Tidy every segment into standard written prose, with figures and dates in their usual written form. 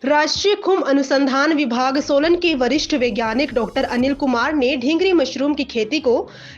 राष्ट्रीय खुम्ब अनुसंधान विभाग सोलन के वरिष्ठ वैज्ञानिक डॉक्टर अनिल कुमार ने ढींगरी मशरूम की खेती को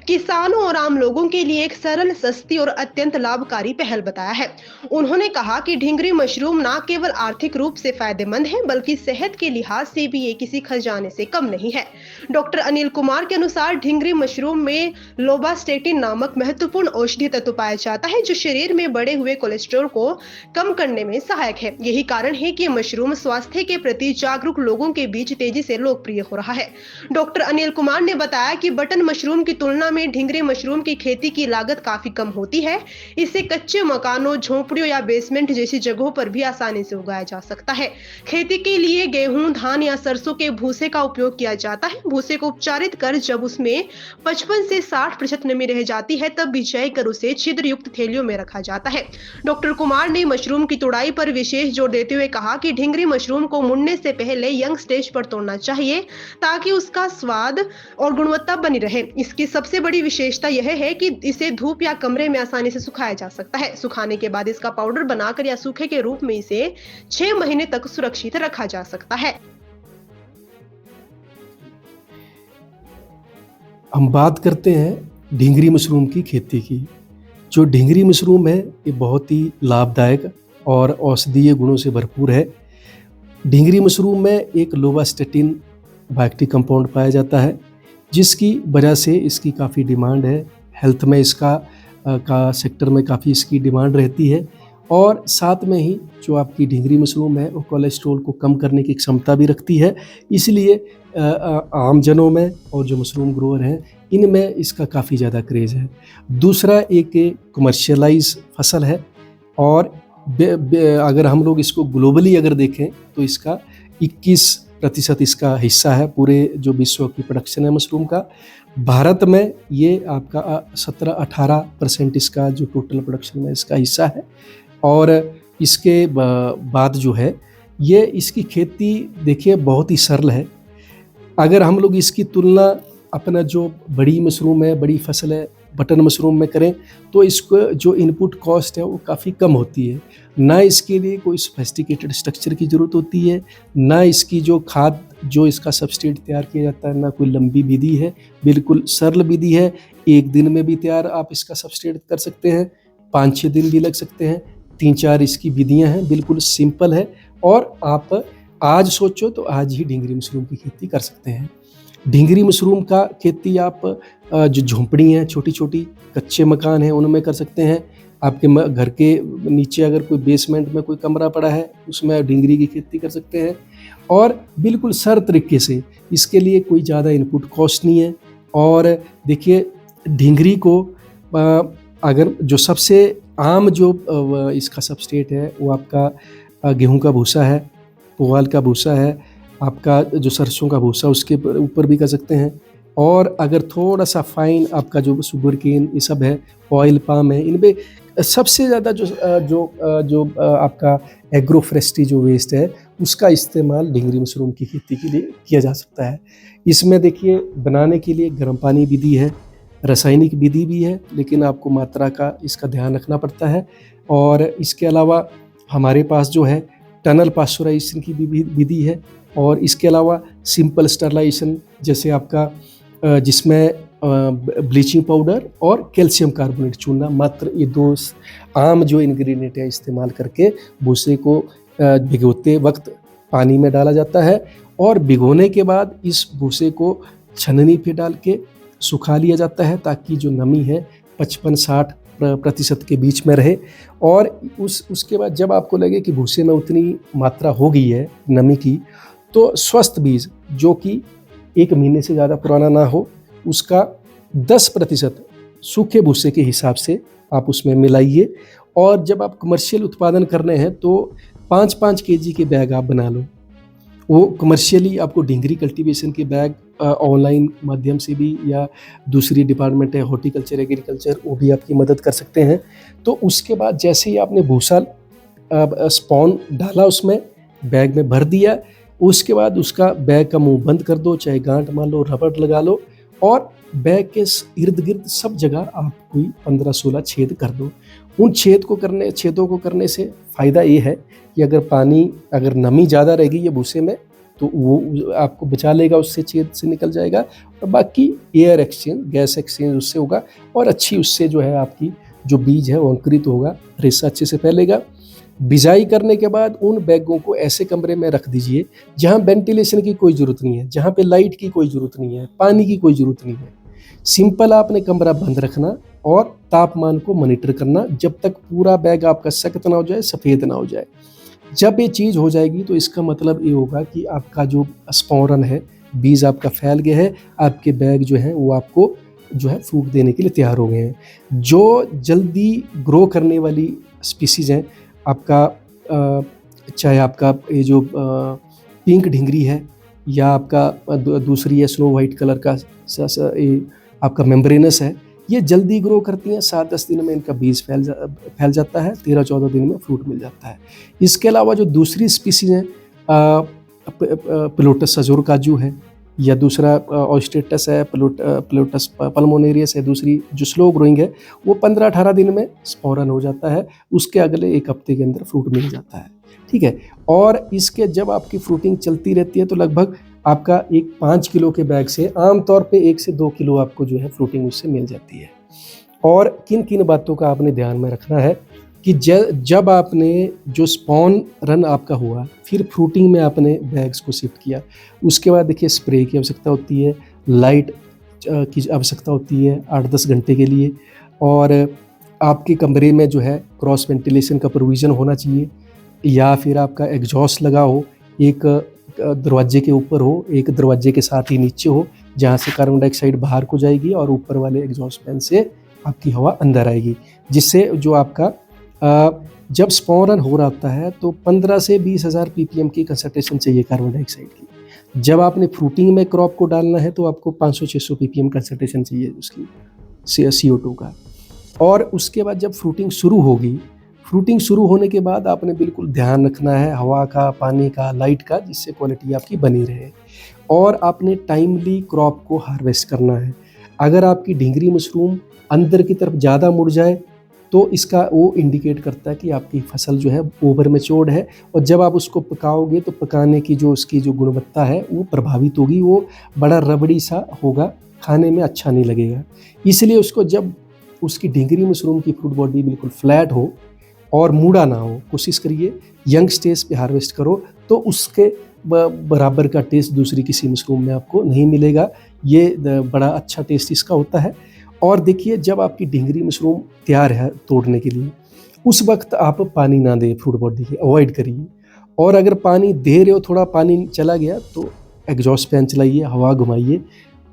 किसानों और आम लोगों के लिए एक सरल, सस्ती और अत्यंत लाभकारी पहल बताया है। उन्होंने कहा कि ढींगरी मशरूम न केवल आर्थिक रूप से फायदेमंद है, बल्कि सेहत के लिहाज से भी ये किसी खजाने से कम नहीं है। डॉक्टर अनिल कुमार के अनुसार ढींगरी मशरूम में लोबास्टेटिन नामक महत्वपूर्ण औषधीय तत्व पाया जाता है, जो शरीर में बढ़े हुए कोलेस्ट्रॉल को कम करने में सहायक है। यही कारण है कि ये मशरूम स्वास्थ्य के प्रति जागरूक लोगों के बीच तेजी से लोकप्रिय हो रहा है। डॉक्टर अनिल कुमार ने बताया कि बटन मशरूम की तुलना में ढींगरी मशरूम की खेती की लागत काफी कम होती है। इसे कच्चे मकानों, झोंपड़ियों या बेसमेंट जैसी जगहों पर भी आसानी से उगाया जा सकता है। खेती के लिए गेहूं, धान या सरसों के भूसे का उपयोग किया जाता है। भूसे को उपचारित कर जब उसमें 55 से 60% नमी रह जाती है, तब बिछाई कर उसे छिद्र युक्त थैलियों में रखा जाता है। डॉक्टर कुमार ने मशरूम की तुड़ाई पर विशेष जोर देते हुए कहा कि ढींगरी मशरूम को मुड़ने से पहले यंग स्टेज पर तोड़ना चाहिए, ताकि उसका स्वाद और गुणवत्ता बनी रहे। इसकी सबसे बड़ी विशेषता यह है कि इसे धूप या कमरे में आसानी से सुखाया जा सकता है। सुखाने के बाद इसका पाउडर बनाकर या सूखे के रूप में इसे 6 महीने तक सुरक्षित रखा जा सकता है। हम बात करते हैं ढींगरी मशरूम की खेती की। जो ढींगरी मशरूम है ये बहुत ही लाभदायक और औषधीय गुणों से भरपूर है। ढींगरी मशरूम में एक लोबास्टेटिन बायोएक्टिव कंपाउंड पाया जाता है, जिसकी वजह से इसकी काफ़ी डिमांड है। हेल्थ में इसका का सेक्टर में काफ़ी इसकी डिमांड रहती है। और साथ में ही जो आपकी ढींगरी मशरूम है वो कोलेस्ट्रॉल को कम करने की क्षमता भी रखती है। इसलिए आम जनों में और जो मशरूम ग्रोअर हैं इनमें इसका काफ़ी ज़्यादा क्रेज़ है। दूसरा एक कमर्शियलाइज फसल है और अगर हम लोग इसको ग्लोबली अगर देखें तो इसका 21% इसका हिस्सा है पूरे जो विश्व की प्रोडक्शन है मशरूम का। भारत में ये आपका 17-18% इसका जो टोटल प्रोडक्शन में इसका हिस्सा है। और इसके बाद जो है ये इसकी खेती देखिए बहुत ही सरल है। अगर हम लोग इसकी तुलना अपना जो बड़ी मशरूम है, बड़ी फसल है बटन मशरूम में करें तो इसको जो इनपुट कॉस्ट है वो काफ़ी कम होती है। ना इसके लिए कोई सोफिस्टिकेटेड स्ट्रक्चर की ज़रूरत होती है, ना इसकी जो खाद जो इसका सबस्ट्रेट तैयार किया जाता है, ना कोई लंबी विधि है। बिल्कुल सरल विधि है। 1 दिन में भी तैयार आप इसका सबस्ट्रेट कर सकते हैं, 5-6 दिन भी लग सकते हैं। 3-4 इसकी विधियाँ हैं, बिल्कुल सिंपल है। और आप आज सोचो तो आज ही ढींगरी मशरूम की खेती कर सकते हैं। ढींगरी मशरूम का खेती आप जो झोंपड़ी हैं, छोटी छोटी कच्चे मकान हैं उनमें कर सकते हैं। आपके घर के नीचे अगर कोई बेसमेंट में कोई कमरा पड़ा है उसमें ढींगरी की खेती कर सकते हैं। और बिल्कुल सरल तरीके से, इसके लिए कोई ज़्यादा इनपुट कॉस्ट नहीं है। और देखिए ढींगरी को अगर जो सबसे आम जो इसका सबस्ट्रेट है वो आपका गेहूं का भूसा है, पुआल का भूसा है, आपका जो सरसों का भूसा उसके ऊपर भी कर सकते हैं। और अगर थोड़ा सा फाइन आपका जो शुगर केन ये सब है, ऑयल पाम है, इनमें सबसे ज़्यादा जो आपका एग्रो फॉरेस्ट्री जो वेस्ट है उसका इस्तेमाल ढींगरी मशरूम की खेती के लिए किया जा सकता है। इसमें देखिए बनाने के लिए गर्म पानी विधि है, रासायनिक विधि भी है, लेकिन आपको मात्रा का इसका ध्यान रखना पड़ता है। और इसके अलावा हमारे पास जो है टनल पास्चुराइजेशन की भी विधि है। और इसके अलावा सिंपल स्टरलाइजेशन जैसे आपका जिसमें ब्लीचिंग पाउडर और कैल्शियम कार्बोनेट चूना, मात्र ये 2 आम जो इंग्रेडिएंट है इस्तेमाल करके भूसे को भिगोते वक्त पानी में डाला जाता है। और भिगोने के बाद इस भूसे को छन्नी पे डाल के सुखा लिया जाता है, ताकि जो नमी है 55-60% के बीच में रहे। और उसके बाद जब आपको लगे कि भूसे में उतनी मात्रा हो गई है नमी की, तो स्वस्थ बीज जो कि 1 महीने से ज़्यादा पुराना ना हो उसका 10% सूखे भूसे के हिसाब से आप उसमें मिलाइए। और जब आप कमर्शियल उत्पादन कर रहे हैं तो 5-5 केजी के बैग आप बना लो। वो कमर्शियली आपको ढींगरी कल्टीवेशन के बैग ऑनलाइन माध्यम से भी, या दूसरी डिपार्टमेंट है हॉर्टिकल्चर एग्रीकल्चर, वो भी आपकी मदद कर सकते हैं। तो उसके बाद जैसे ही आपने भूसा स्पॉन डाला उसमें बैग में भर दिया, उसके बाद उसका बैग का मुंह बंद कर दो, चाहे गांठ मान लो, रबड़ लगा लो, और बैग के इर्द गिर्द सब जगह आप कोई 15-16 छेद कर दो। उन छेदों को करने से फ़ायदा ये है कि अगर नमी ज़्यादा रहेगी ये भूसे में तो वो आपको बचा लेगा, उससे छेद से निकल जाएगा, और बाकी एयर एक्सचेंज, गैस एक्सचेंज उससे होगा, और अच्छी उससे जो है आपकी जो बीज है वो अंकुरित होगा, रेशा अच्छे से फैलेगा। बिजाई करने के बाद उन बैगों को ऐसे कमरे में रख दीजिए जहाँ वेंटिलेशन की कोई ज़रूरत नहीं है, जहाँ पे लाइट की कोई ज़रूरत नहीं है, पानी की कोई ज़रूरत नहीं है। सिंपल आपने कमरा बंद रखना और तापमान को मॉनिटर करना जब तक पूरा बैग आपका सख्त ना हो जाए, सफ़ेद ना हो जाए। जब ये चीज़ हो जाएगी तो इसका मतलब ये होगा कि आपका जो स्पोरन है, बीज आपका फैल गया है, आपके बैग जो है वो आपको जो है फ्रूट देने के लिए तैयार हो गए हैं। जो जल्दी ग्रो करने वाली स्पीसीज़ हैं, आपका चाहे आपका ये जो पिंक ढिंगरी है, या आपका दूसरी है स्नो वाइट कलर का ये आपका मेम्ब्रेनस है, ये जल्दी ग्रो करती हैं। 7-10 दिन में इनका बीज फैल जाता है, 13-14 दिन में फ्रूट मिल जाता है। इसके अलावा जो दूसरी स्पीसीज हैं, प्लोटस अजोर काजू है, या दूसरा ऑस्टेटस है, प्लोटस पल्मोनेरियस है, दूसरी जो स्लो ग्रोइंग है, वो 15-18 दिन में स्पोरन हो जाता है, उसके अगले 1 हफ्ते के अंदर फ्रूट मिल जाता है। ठीक है। और इसके जब आपकी फ्रूटिंग चलती रहती है तो लगभग आपका एक 5 किलो के बैग से आमतौर पे 1 से 2 किलो आपको जो है फ्रूटिंग उससे मिल जाती है। और किन किन बातों का आपने ध्यान में रखना है कि जब आपने जो स्पॉन रन आपका हुआ, फिर फ्रूटिंग में आपने बैग्स को शिफ्ट किया, उसके बाद देखिए स्प्रे की आवश्यकता होती है, लाइट की आवश्यकता होती है 8-10 घंटे के लिए, और आपके कमरे में जो है क्रॉस वेंटिलेशन का प्रोविज़न होना चाहिए, या फिर आपका एग्जॉस्ट लगा हो, एक दरवाजे के ऊपर हो, एक दरवाजे के साथ ही नीचे हो, जहाँ से कार्बन डाइऑक्साइड बाहर को जाएगी और ऊपर वाले एग्जॉस्ट फैन से आपकी हवा अंदर आएगी, जिससे जो आपका जब स्पॉन रन हो रहा होता है तो 15 से 20,000 ppm की कंसंट्रेशन चाहिए कार्बन डाइऑक्साइड की। जब आपने फ्रूटिंग में क्रॉप को डालना है तो आपको 500-600 ppm कंसंट्रेशन चाहिए उसकी CO2 का। और उसके बाद जब फ्रूटिंग शुरू होगी, फ्रूटिंग शुरू होने के बाद आपने बिल्कुल ध्यान रखना है हवा का, पानी का, लाइट का, जिससे क्वालिटी आपकी बनी रहे। और आपने टाइमली क्रॉप को हार्वेस्ट करना है। अगर आपकी ढिंगरी मशरूम अंदर की तरफ ज़्यादा मुड़ जाए तो इसका वो इंडिकेट करता है कि आपकी फसल जो है ओवर मैच्योर्ड है, और जब आप उसको पकाओगे तो पकाने की जो उसकी जो गुणवत्ता है वो प्रभावित होगी, वो बड़ा रबड़ी सा होगा, खाने में अच्छा नहीं लगेगा। इसलिए उसको जब उसकी ढिंगरी मशरूम की फ्रूट बॉडी बिल्कुल फ्लैट हो और मूड़ा ना हो, कोशिश करिए यंग स्टेज पे हार्वेस्ट करो, तो उसके बराबर का टेस्ट दूसरी किसी मशरूम में आपको नहीं मिलेगा। ये बड़ा अच्छा टेस्ट इसका होता है। और देखिए जब आपकी ढिंगरी मशरूम तैयार है तोड़ने के लिए, उस वक्त आप पानी ना दें फ्रूट बॉडी के, अवॉइड करिए। और अगर पानी दे रहे हो, थोड़ा पानी चला गया तो एग्जॉस्ट फैन चलाइए, हवा घुमाइए,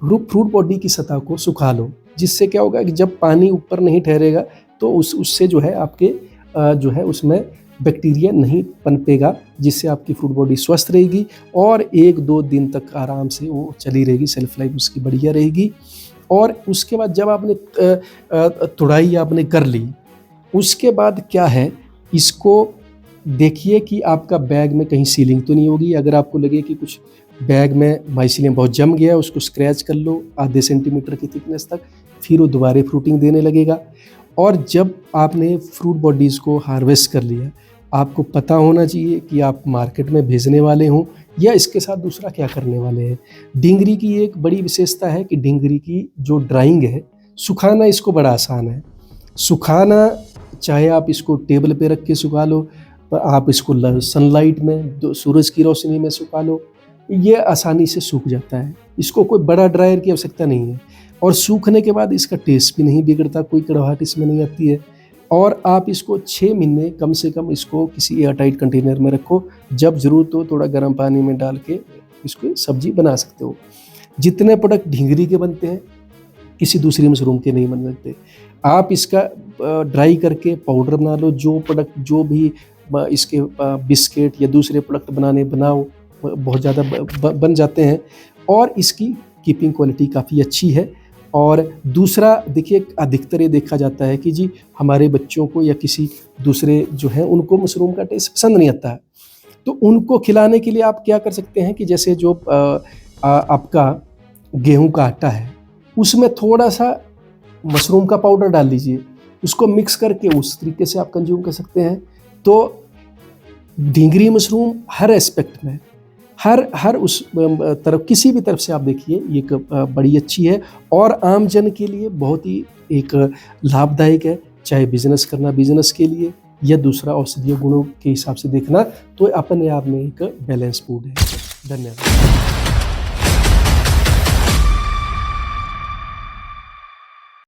फ्रूट बॉडी की सतह को सुखा लो, जिससे क्या होगा कि जब पानी ऊपर नहीं ठहरेगा तो उससे जो है आपके जो है उसमें बैक्टीरिया नहीं पनपेगा, जिससे आपकी फ्रूट बॉडी स्वस्थ रहेगी और 1-2 दिन तक आराम से वो चली रहेगी, सेल्फ लाइफ उसकी बढ़िया रहेगी। और उसके बाद जब आपने तुड़ाई आपने कर ली, उसके बाद क्या है, इसको देखिए कि आपका बैग में कहीं सीलिंग तो नहीं होगी। अगर आपको लगे कि कुछ बैग में माइसीलियम बहुत जम गया, उसको स्क्रैच कर लो आधे सेंटीमीटर की थिकनेस तक, फिर वो दोबारा फ्रूटिंग देने लगेगा। और जब आपने फ्रूट बॉडीज़ को हार्वेस्ट कर लिया, आपको पता होना चाहिए कि आप मार्केट में भेजने वाले हों या इसके साथ दूसरा क्या करने वाले हैं। ढिंगरी की एक बड़ी विशेषता है कि ढिंगरी की जो ड्राइंग है, सुखाना इसको बड़ा आसान है। सुखाना चाहे आप इसको टेबल पे रख के सुखा लो, आप इसको सनलाइट में, सूरज की रोशनी में सुखा लो, ये आसानी से सूख जाता है। इसको कोई बड़ा ड्रायर की आवश्यकता नहीं है, और सूखने के बाद इसका टेस्ट भी नहीं बिगड़ता, कोई कड़वाहट इसमें नहीं आती है। और आप इसको 6 महीने कम से कम इसको किसी एयरटाइट कंटेनर में रखो, जब ज़रूरत हो थोड़ा गर्म पानी में डाल के इसको सब्जी बना सकते हो। जितने प्रोडक्ट ढिंगरी के बनते हैं किसी दूसरी मशरूम के नहीं बन सकते। आप इसका ड्राई करके पाउडर बना लो, जो प्रोडक्ट जो भी इसके बिस्किट या दूसरे प्रोडक्ट बनाओ, बहुत ज़्यादा बन जाते हैं, और इसकी कीपिंग क्वालिटी काफ़ी अच्छी है। और दूसरा देखिए, अधिकतर ये देखा जाता है कि जी हमारे बच्चों को या किसी दूसरे जो है उनको मशरूम का टेस्ट पसंद नहीं आता है, तो उनको खिलाने के लिए आप क्या कर सकते हैं कि जैसे जो आपका गेहूं का आटा है, उसमें थोड़ा सा मशरूम का पाउडर डाल लीजिए, उसको मिक्स करके उस तरीके से आप कंज्यूम कर सकते हैं। तो ढींगरी मशरूम हर एस्पेक्ट में, हर उस तरफ, किसी भी तरफ से आप देखिए, ये एक बड़ी अच्छी है और आम जन के लिए बहुत ही एक लाभदायक है। चाहे बिजनेस करना, बिजनेस के लिए, या दूसरा औषधीय गुणों के हिसाब से देखना, तो अपने आप में एक बैलेंस फूड है। धन्यवाद।